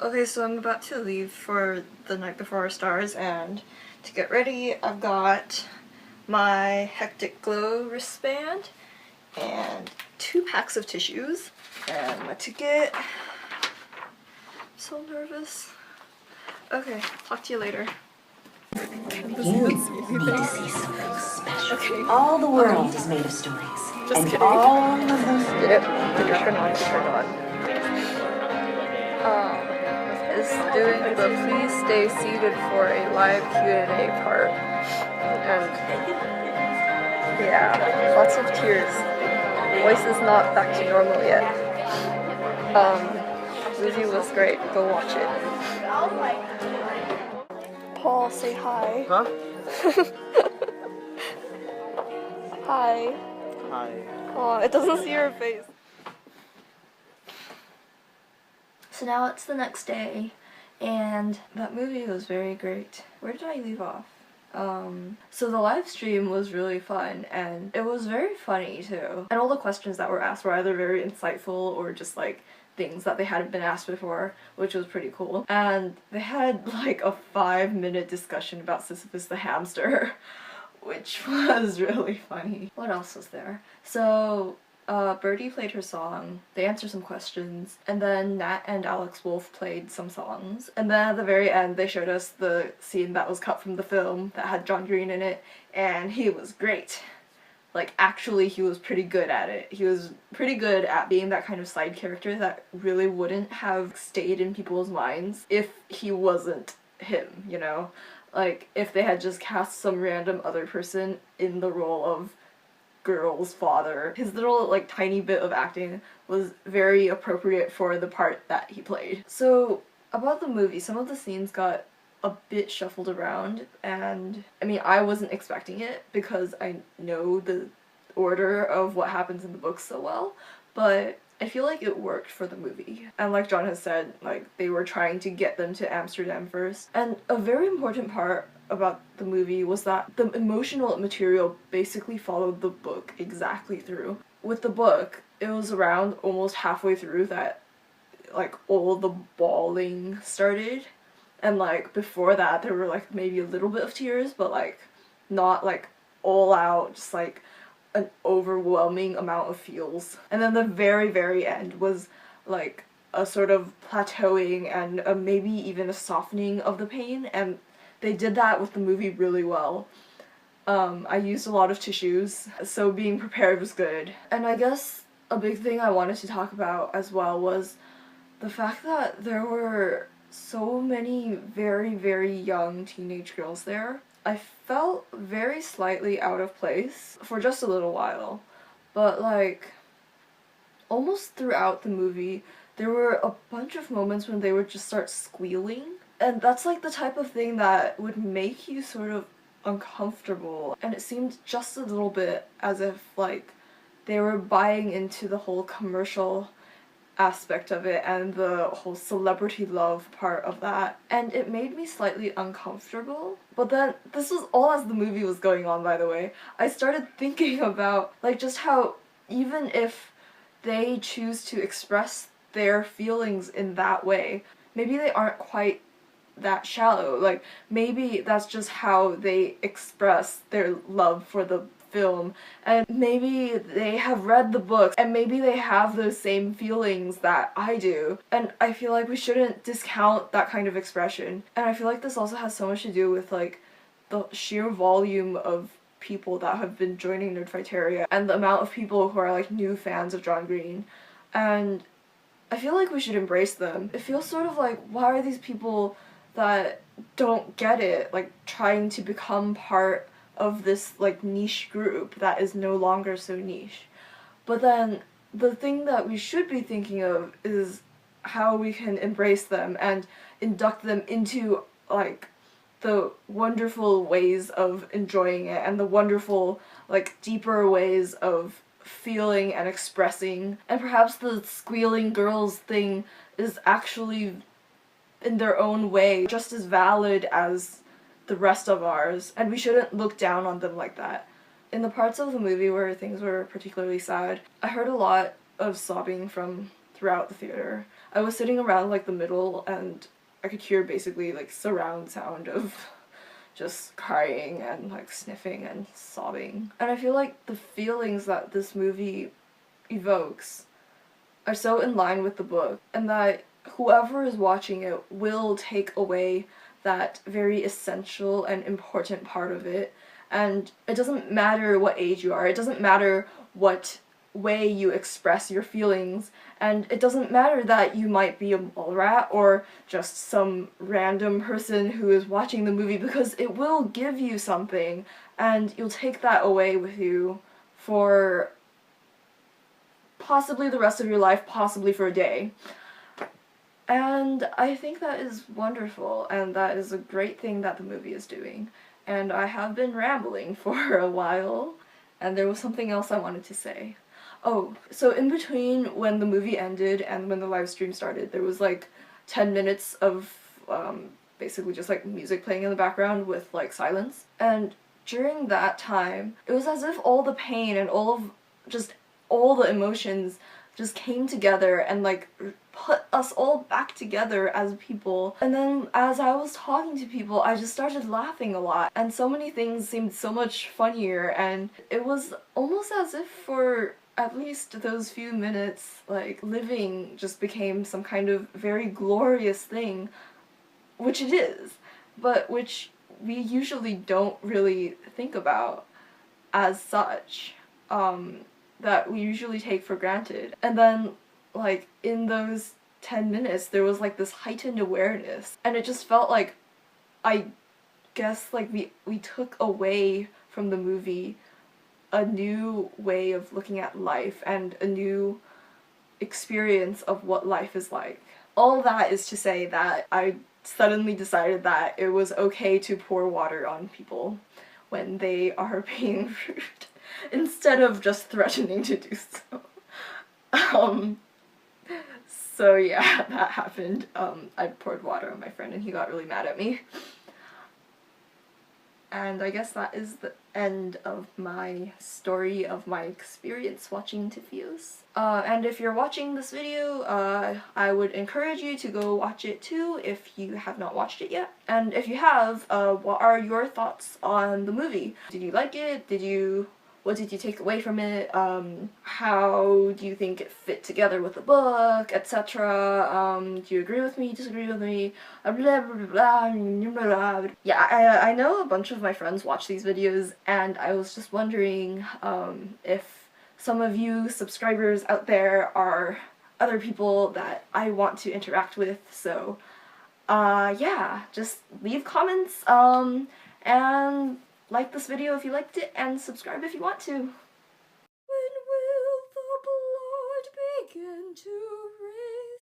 Okay, so I'm about to leave for the night before stars, and to get ready, I've got my Hectic Glow wristband and 2 packs of tissues and my ticket. I'm so nervous. Okay, talk to you later. You need to see something special. Okay. All the world is made of stories. Just and kidding. all of them. Yep, turn on. Is doing the please stay seated for a live Q&A part. And yeah, lots of tears. Voice is not back to normal yet. Movie was great. Go watch it. Paul, say hi. Huh? Hi. Hi. Oh, it doesn't see your face. So now it's the next day, and that movie was very great. Where did I leave off? So the live stream was really fun, and it was very funny too. And all the questions that were asked were either very insightful or just like things that they hadn't been asked before, which was pretty cool. And they had like a 5-minute discussion about Sisyphus the hamster, which was really funny. What else was there? So Birdie played her song, they answered some questions, and then Nat and Alex Wolf played some songs. And then at the very end they showed us the scene that was cut from the film that had John Green in it, and he was great. Like, actually he was pretty good at it. He was pretty good at being that kind of side character that really wouldn't have stayed in people's minds if he wasn't him, you know? Like, if they had just cast some random other person in the role of girl's father. His little, like, tiny bit of acting was very appropriate for the part that he played. So, about the movie, some of the scenes got a bit shuffled around, and I mean, I wasn't expecting it because I know the order of what happens in the books so well, but I feel like it worked for the movie. And like John has said, like, they were trying to get them to Amsterdam first. And a very important part about the movie was that the emotional material basically followed the book exactly through. With the book, it was around almost halfway through that, like, all the bawling started. And like, before that, there were like maybe a little bit of tears, but like, not like all out, just like an overwhelming amount of feels. And then the very, very end was like a sort of plateauing and maybe even a softening of the pain, and they did that with the movie really well. I used a lot of tissues, so being prepared was good. And I guess a big thing I wanted to talk about as well was the fact that there were so many very, very young teenage girls there. I felt very slightly out of place for just a little while, but like, almost throughout the movie, there were a bunch of moments when they would just start squealing, and that's like the type of thing that would make you sort of uncomfortable, and it seemed just a little bit as if like they were buying into the whole commercial aspect of it and the whole celebrity love part of that, and it made me slightly uncomfortable. But then, this was all as the movie was going on, by the way, I started thinking about like just how even if they choose to express their feelings in that way, maybe they aren't quite that shallow. Like, maybe that's just how they express their love for the film, and maybe they have read the books, and maybe they have those same feelings that I do, and I feel like we shouldn't discount that kind of expression. And I feel like this also has so much to do with like the sheer volume of people that have been joining Nerdfighteria and the amount of people who are like new fans of John Green, and I feel like we should embrace them. It feels sort of like, why are these people that don't get it like trying to become part of this like niche group that is no longer so niche? But then the thing that we should be thinking of is how we can embrace them and induct them into like the wonderful ways of enjoying it and the wonderful like deeper ways of feeling and expressing. And perhaps the squealing girls thing is actually in their own way just as valid as the rest of ours, and we shouldn't look down on them like that. In the parts of the movie where things were particularly sad, I heard a lot of sobbing from throughout the theater. I was sitting around like the middle, and I could hear basically like surround sound of just crying and like sniffing and sobbing. And I feel like the feelings that this movie evokes are so in line with the book, and that whoever is watching it will take away that very essential and important part of it. And it doesn't matter what age you are, it doesn't matter what way you express your feelings, and it doesn't matter that you might be a mall rat or just some random person who is watching the movie, because it will give you something, and you'll take that away with you for possibly the rest of your life, possibly for a day. And I think that is wonderful, and that is a great thing that the movie is doing. And I have been rambling for a while, and there was something else I wanted to say. Oh, so in between when the movie ended and when the live stream started, there was like 10 minutes of basically just like music playing in the background with like silence. And during that time, it was as if all the pain and all the emotions just came together and like put us all back together as people. And then as I was talking to people, I just started laughing a lot, and so many things seemed so much funnier, and it was almost as if for at least those few minutes, like, living just became some kind of very glorious thing, which it is, but which we usually don't really think about as such. That we usually take for granted. And then, like, in those 10 minutes, there was, like, this heightened awareness. And it just felt like, I guess, like, we took away from the movie a new way of looking at life and a new experience of what life is like. All that is to say that I suddenly decided that it was okay to pour water on people when they are being rude, instead of just threatening to do so. So yeah, that happened. I poured water on my friend and he got really mad at me. And I guess that is the end of my story of my experience watching Tifios. And if you're watching this video, I would encourage you to go watch it too if you have not watched it yet. And if you have, what are your thoughts on the movie? Did you like it? What did you take away from it? How do you think it fit together with the book, etc.? Do you agree with me, disagree with me? Yeah, I know a bunch of my friends watch these videos, and I was just wondering if some of you subscribers out there are other people that I want to interact with, so yeah, just leave comments, and like this video if you liked it, and subscribe if you want to.